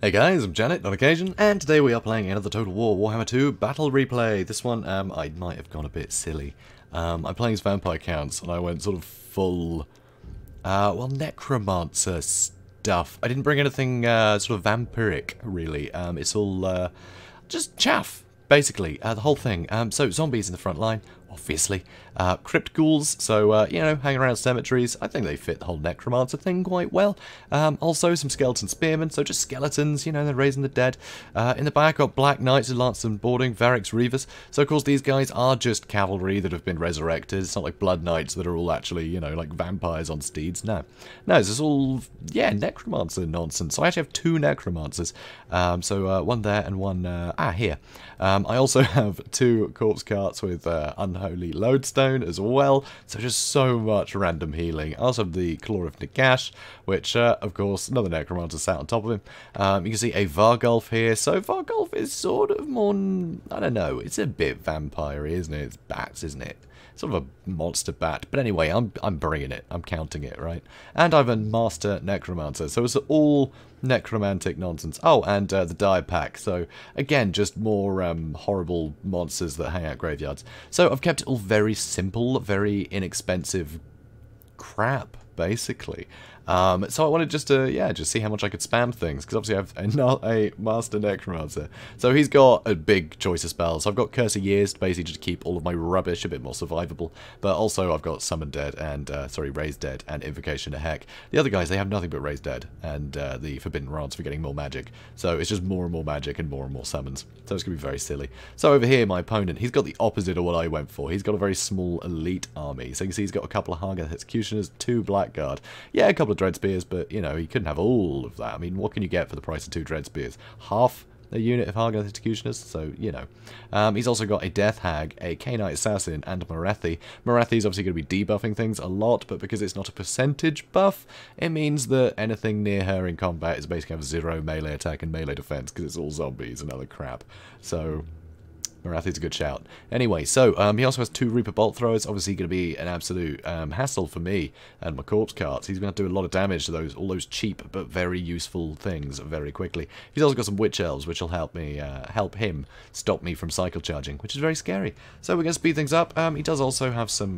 Hey guys, I'm Janet on occasion, and today we are playing another Total War Warhammer II Battle Replay. This one, I might have gone a bit silly. I'm playing as vampire counts, and I went sort of full, well, necromancer stuff. I didn't bring anything sort of vampiric, really. It's all just chaff, basically, the whole thing. So zombies in the front line, obviously. Crypt ghouls, so, you know, hanging around cemeteries. I think they fit the whole necromancer thing quite well. Also, some skeleton spearmen, so just skeletons, you know, they're raising the dead. In the back, got Black Knights and Lancers and Boarding, Varix Reavers. So, of course, these guys are just cavalry that have been resurrected. It's not like Blood Knights that are all actually, you know, like vampires on steeds. No. No, this is all, yeah, necromancer nonsense. So, I actually have two necromancers. One there and one, here. I also have two corpse carts with unholy lodestone as well, so just so much random healing. I also have the Claw of Nagash, which, of course, another necromancer sat on top of him. You can see a Vargulf here, so Vargulf is sort of more, I don't know, it's a bit vampire-y, isn't it? It's bats, isn't it? Sort of a monster bat, but anyway, I'm bringing it, I'm counting it, right? And I have a Master Necromancer, so it's all necromantic nonsense. Oh, and the die pack, so again, just more horrible monsters that hang out graveyards. So I've kept it all very simple, very inexpensive crap, basically. So I wanted just to, yeah, just see how much I could spam things, because obviously I have a Master Necromancer. So he's got a big choice of spells. I've got Curse of Years, basically just to keep all of my rubbish a bit more survivable, but also I've got Summon Dead and, Raise Dead and Invocation of Heck. The other guys, they have nothing but Raise Dead and the Forbidden Rods for getting more magic. So it's just more and more magic and more summons. So it's going to be very silly. So over here, my opponent, he's got the opposite of what I went for. He's got a very small elite army. So you can see he's got a couple of Hargath Executioners, 2 Blackguard, yeah, a couple of Dread Spears, but, you know, he couldn't have all of that. I mean, what can you get for the price of 2 Dread Spears? Half a unit of Hargath Executioners, so, you know. He's also got a Death Hag, a K-Knight Assassin, and Morathi. Morathi's obviously going to be debuffing things a lot, but because it's not a percentage buff, it means that anything near her in combat is basically have 0 melee attack and melee defense, because it's all zombies and other crap. So Morathi's a good shout. Anyway, so he also has 2 Reaper Bolt Throwers. Obviously going to be an absolute hassle for me and my corpse carts. He's going to have to do a lot of damage to all those cheap but very useful things very quickly. He's also got some Witch Elves, which will help me, help him stop me from cycle charging, which is very scary. So we're going to speed things up. He does also have some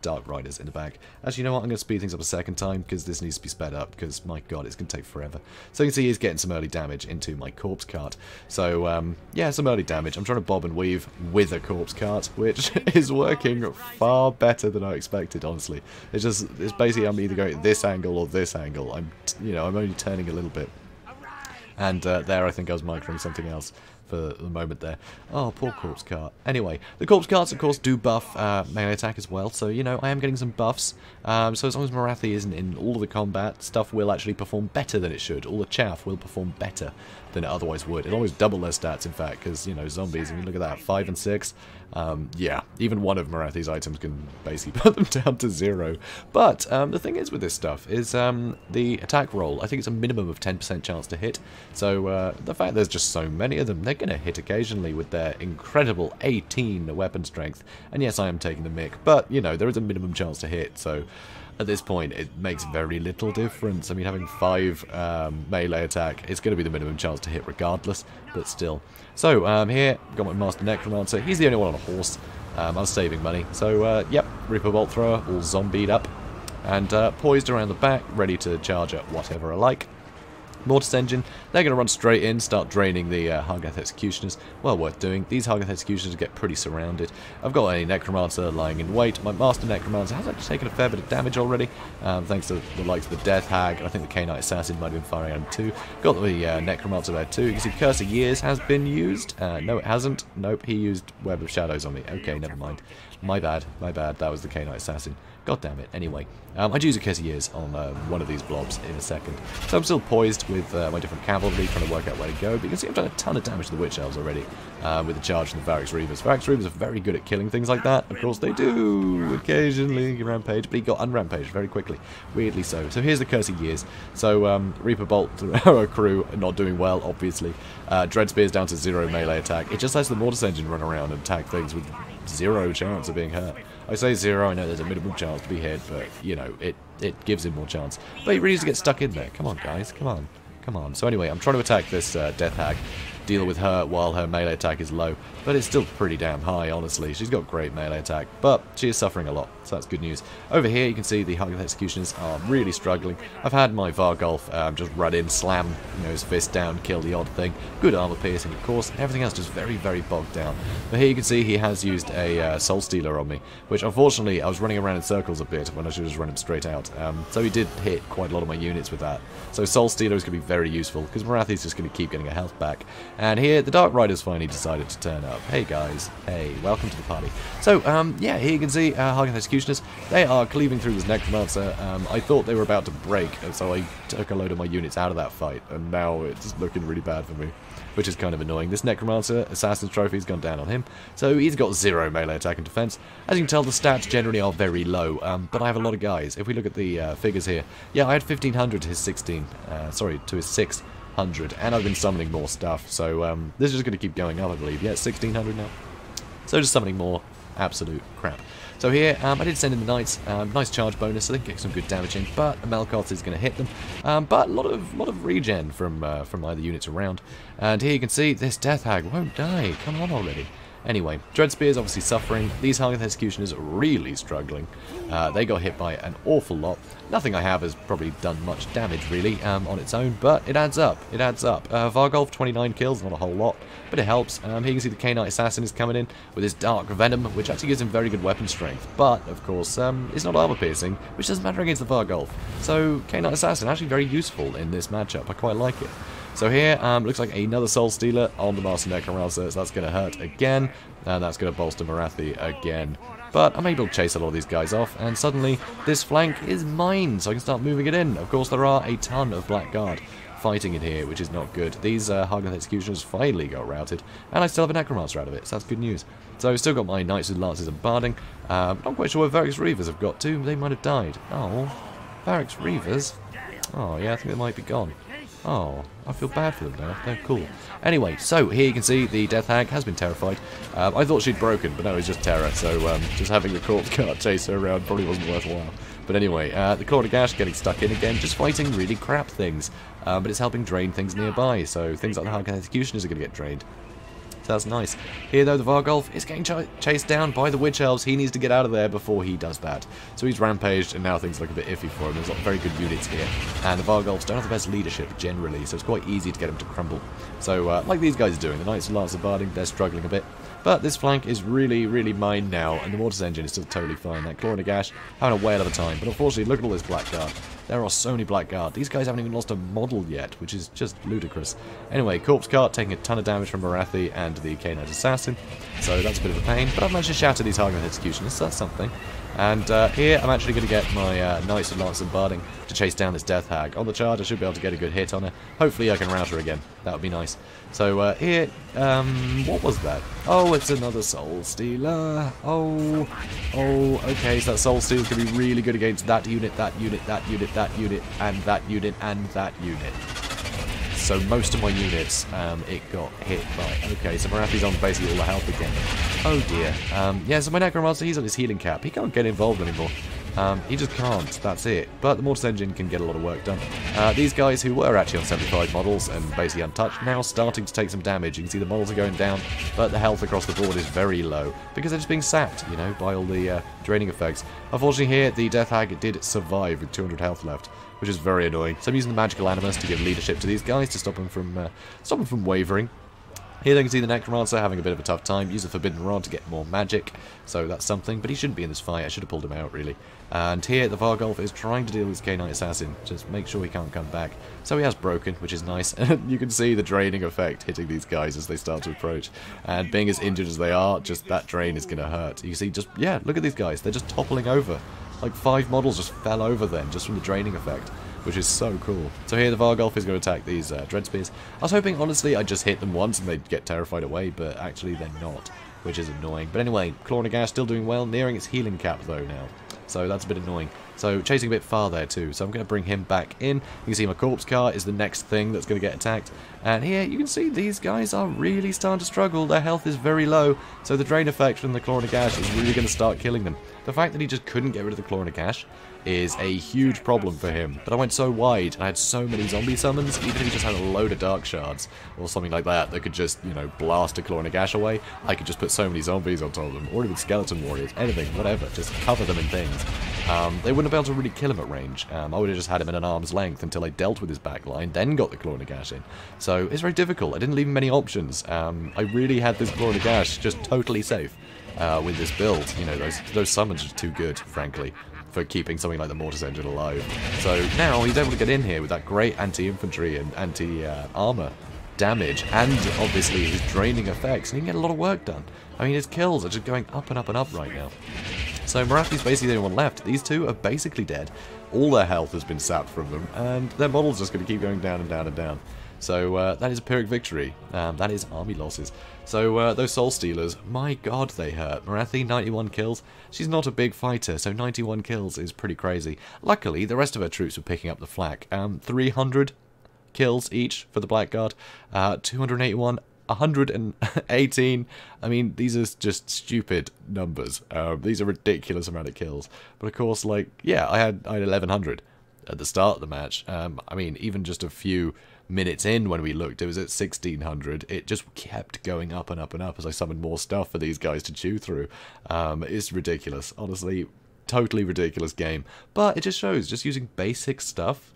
Dark Riders in the back. Actually, you know what? I'm going to speed things up a second time because this needs to be sped up because, my god, it's going to take forever. So you can see he's getting some early damage into my corpse cart. So, yeah, some early damage. I'm trying to bob and weave with a corpse cart, which is working far better than I expected, honestly. It's basically I'm either going this angle or this angle. I'm only turning a little bit. And there I think I was microing something else for the moment there. Oh, poor corpse cart. Anyway, the corpse carts, of course, do buff melee attack as well, so, you know, I am getting some buffs. So as long as Morathi isn't in all of the combat, stuff will actually perform better than it should. All the chaff will perform better than it otherwise would. It'll always double their stats, in fact, because, you know, zombies, I mean, look at that, 5 and 6. Yeah, even one of Morathi's items can basically put them down to 0. But the thing is with this stuff is the attack roll, I think it's a minimum of 10% chance to hit. So the fact there's just so many of them, they're going to hit occasionally with their incredible 18 weapon strength. And yes, I am taking the mick, but, you know, there is a minimum chance to hit, so at this point, it makes very little difference. I mean, having 5 melee attack, it's going to be the minimum chance to hit regardless, but still. So, here, got my Master Necromancer. He's the only one on a horse. I was saving money. So, yep, Reaper Bolt Thrower, all zombied up, and poised around the back, ready to charge at whatever I like. Mortis Engine, they're going to run straight in, start draining the Hargath Executioners. Well worth doing. These Hargath Executioners get pretty surrounded. I've got a Necromancer lying in wait. My Master Necromancer has actually taken a fair bit of damage already, thanks to the likes of the Death Hag, and I think the K-Knight Assassin might have been firing at him too. Got the Necromancer there too. You can see Curse of Years has been used. No, it hasn't. Nope, he used Web of Shadows on me. Okay, never mind. My bad, that was the K-Knight Assassin. God damn it. Anyway, I'd use a Curse of Years on one of these blobs in a second. So I'm still poised with my different cavalry, trying to work out where to go. But you can see I've done a ton of damage to the Witch Elves already with the charge from the Varix Reavers. Varix Reavers are very good at killing things like that. Of course, they do occasionally rampage, but he got unrampaged very quickly. Weirdly so. So here's the Curse of Years. So Reaper Bolt crew not doing well, obviously. Dread Spears down to 0 melee attack. It just lets the Mortis Engine run around and attack things with 0 chance of being hurt. I say 0, I know there's a minimum chance to be hit, but, you know, it gives him more chance. But he really needs to get stuck in there. Come on, guys, come on. come on. So anyway, I'm trying to attack this Death Hag, deal with her while her melee attack is low, but it's still pretty damn high, honestly. She's got great melee attack, but she is suffering a lot, so that's good news. Over here, you can see the Hargoth Executioners are really struggling. I've had my Vargolf just run in, slam, his fist down, kill the odd thing. Good armor piercing, of course. Everything else just very, very bogged down. But here you can see he has used a Soul Stealer on me, which unfortunately I was running around in circles a bit when I should have just run him straight out. So he did hit quite a lot of my units with that. So Soul Stealer is going to be very useful, because Morathi's just going to keep getting her health back. And here, the Dark Riders finally decided to turn up. Hey guys, hey, welcome to the party. So, yeah, here you can see Hargoth Executioners. They are cleaving through this Necromancer. I thought they were about to break, so I took a load of my units out of that fight, and now it's looking really bad for me, which is kind of annoying. This Necromancer, Assassin's Trophy's gone down on him, so he's got 0 melee attack and defense. As you can tell, the stats generally are very low, but I have a lot of guys. If we look at the figures here, yeah, I had 1,500 to his 600, and I've been summoning more stuff, so this is just going to keep going up, I believe. Yeah, it's 1,600 now. So just summoning more absolute crap. So here, I did send in the Knights, nice charge bonus, so they can get some good damage in, but Melkoth is going to hit them. But a lot of regen from either units around. And here you can see this Death Hag won't die. Come on already. Anyway, Dread Spear is obviously suffering. These Hargoth Executioners are really struggling. They got hit by an awful lot. Nothing I have has probably done much damage, really, on its own, but it adds up. It adds up. Vargolf, 29 kills, not a whole lot, but it helps. Here you can see the K-Knight Assassin is coming in with his Dark Venom, which actually gives him very good weapon strength. But, of course, it's not armor piercing, which doesn't matter against the Vargolf. So, K-Knight Assassin, actually very useful in this matchup. I quite like it. So here, looks like another Soul Stealer on the Master Necromancer, so that's going to hurt again, and that's going to bolster Morathi again. But I'm able to chase a lot of these guys off, and suddenly this flank is mine, so I can start moving it in. Of course, there are a ton of Blackguard fighting in here, which is not good. These Hargoth Executioners finally got routed, and I still have a Necromancer out of it, so that's good news. So I've still got my Knights with Lances and Barding. Not quite sure where Varix Reavers have got to. They might have died. Oh, Varix Reavers? Oh, yeah, I think they might be gone. Oh, I feel bad for them now. They're cool. Anyway, so here you can see the Death Hag has been terrified. I thought she'd broken, but no, it's just terror. So just having the corpse cart chase her around probably wasn't worthwhile. But anyway, the Claw of Gash getting stuck in again, just fighting really crap things. But it's helping drain things nearby, so things like the Hargoth Executioners are going to get drained. So that's nice. Here, though, the Vargolf is getting chased down by the Witch Elves. He needs to get out of there before he does that. So he's rampaged, and now things look a bit iffy for him. There's not very good units here. And the Vargolfs don't have the best leadership, generally, so it's quite easy to get them to crumble. So, like these guys are doing, the Knights of Lance of Barding, they're struggling a bit. But this flank is really, really mine now, and the Mortis Engine is still totally fine. That Claw and Gash having a whale of a time. But unfortunately, look at all this Blackguard. There are so many Blackguard. These guys haven't even lost a model yet, which is just ludicrous. Anyway, Corpse Cart taking a ton of damage from Morathi and the K-Knight Assassin, so that's a bit of a pain. But I've managed to shatter these Hargoth Executioners, so that's something. And here, I'm actually going to get my Knights of Lance and Barding to chase down this Death Hag. On the charge, I should be able to get a good hit on her. Hopefully I can rout her again. That would be nice. So here, what was that? Oh, it's another Soul Stealer. Oh, okay, so that Soul Stealer is going to be really good against that unit, that unit, that unit, that unit, and that unit, and that unit. So most of my units, it got hit by. Okay, so Morathi's on basically all the health again. Oh dear. Yeah, so my Necromancer, he's on his healing cap. He can't get involved anymore. He just can't, that's it. But the Mortis Engine can get a lot of work done. These guys who were actually on 75 models and basically untouched, now starting to take some damage. You can see the models are going down, but the health across the board is very low, because they're just being sapped, you know, by all the draining effects. Unfortunately here, the Death Hag did survive with 200 health left, which is very annoying. So I'm using the Magical Animus to give leadership to these guys to stop them from wavering. Here you can see the Necromancer having a bit of a tough time. Use the Forbidden Rod to get more magic, so that's something. But he shouldn't be in this fight. I should have pulled him out, really. And here, the Vargolf is trying to deal with his K-Knight Assassin. Just make sure he can't come back. So he has broken, which is nice. And you can see the draining effect hitting these guys as they start to approach. And being as injured as they are, just that drain is going to hurt. You see, just, yeah, look at these guys. They're just toppling over. Like 5 models just fell over then, just from the draining effect, which is so cool. So here the Vargolf is going to attack these Dread Spears. I was hoping, honestly, I'd just hit them once and they'd get terrified away, but actually they're not, which is annoying. But anyway, Claw and Gash still doing well, nearing its healing cap though now. So that's a bit annoying. So chasing a bit far there too. So I'm going to bring him back in. You can see my Corpse Cart is the next thing that's going to get attacked. And here you can see these guys are really starting to struggle. Their health is very low. So the drain effect from the Claw and Gash is really going to start killing them. The fact that he just couldn't get rid of the Claw and Gash is a huge problem for him. But I went so wide, and I had so many zombie summons, even if he just had a load of dark shards, or something like that, that could just, you know, blast a Claw and a Gash away, I could just put so many zombies on top of them, or even skeleton warriors, anything, whatever, just cover them in things. They wouldn't have been able to really kill him at range. I would have just had him at an arm's length until I dealt with his backline, then got the Claw and a Gash in. So it's very difficult. I didn't leave him many options. I really had this Claw and a Gash just totally safe with this build. You know, those summons are too good, frankly, for keeping something like the Mortis Engine alive. So now he's able to get in here with that great anti-infantry and anti-armor damage, and obviously his draining effects, and he can get a lot of work done. I mean, his kills are just going up and up and up right now. So Morathi's basically the only one left. These two are basically dead. All their health has been sapped from them, and their model's just going to keep going down and down and down. So that is a Pyrrhic victory. That is army losses. So those Soul Stealers, my god, they hurt. Morathi, 91 kills. She's not a big fighter, so 91 kills is pretty crazy. Luckily, the rest of her troops were picking up the flak. 300 kills each for the Blackguard. 281, 118. I mean, these are just stupid numbers. These are ridiculous amount of kills. But of course, like, yeah, I had 1100 at the start of the match. I mean, even just a few minutes in when we looked, it was at 1600. It just kept going up and up and up as I summoned more stuff for these guys to chew through. It's ridiculous, honestly, totally ridiculous game. But it just shows, just using basic stuff,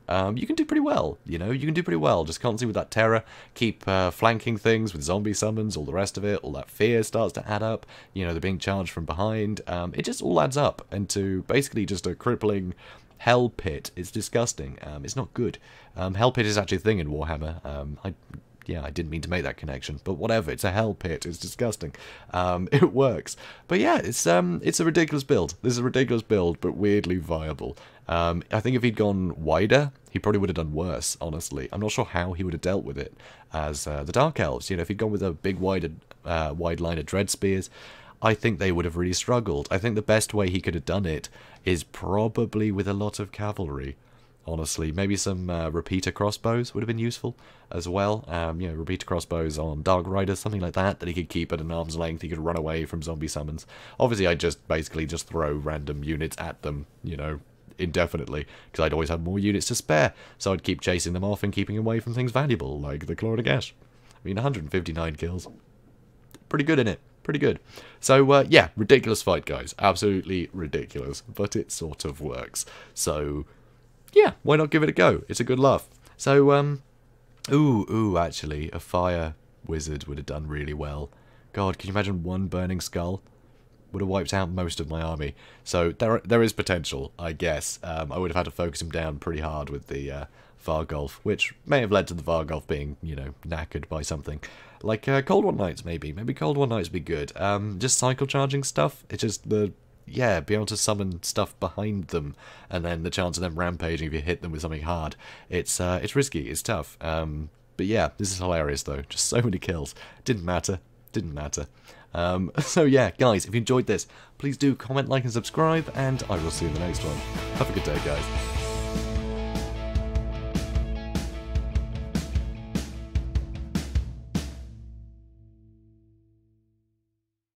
you can do pretty well, you know, you can do pretty well. Just constantly with that terror, keep flanking things with zombie summons, all the rest of it, all that fear starts to add up, you know, they're being charged from behind. It just all adds up into basically just a crippling hell pit. It's disgusting. It's not good. Hell pit is actually a thing in Warhammer. I didn't mean to make that connection, but whatever. It's a hell pit. It's disgusting. It works. But yeah, it's a ridiculous build. This is a ridiculous build, but weirdly viable. I think if he'd gone wider, he probably would have done worse, honestly. I'm not sure how he would have dealt with it as the Dark Elves. You know, if he'd gone with a big wide line of Dread Spears, I think they would have really struggled. I think the best way he could have done it is probably with a lot of cavalry, honestly. Maybe some repeater crossbows would have been useful as well. You know, repeater crossbows on Dark Riders, something like that he could keep at an arm's length. He could run away from zombie summons. Obviously, I'd just basically just throw random units at them, you know, indefinitely, because I'd always have more units to spare, so I'd keep chasing them off and keeping away from things valuable, like the Claw and a Gash. I mean, 159 kills. Pretty good in it. Pretty good. So, yeah, ridiculous fight, guys. Absolutely ridiculous. But it sort of works. So, yeah, why not give it a go? It's a good laugh. So, actually, a fire wizard would have done really well. God, can you imagine one burning skull? Would have wiped out most of my army. So, there is potential, I guess. I would have had to focus him down pretty hard with the Vargolf, which may have led to the Vargolf being, you know, knackered by something. Like Cold War Knights, maybe. Maybe Cold War Knights would be good. Just cycle charging stuff. It's just be able to summon stuff behind them, and then the chance of them rampaging if you hit them with something hard. It's risky. It's tough. But yeah, this is hilarious though. Just so many kills. Didn't matter. Didn't matter. So yeah, guys, if you enjoyed this, please do comment, like, and subscribe, and I will see you in the next one. Have a good day, guys.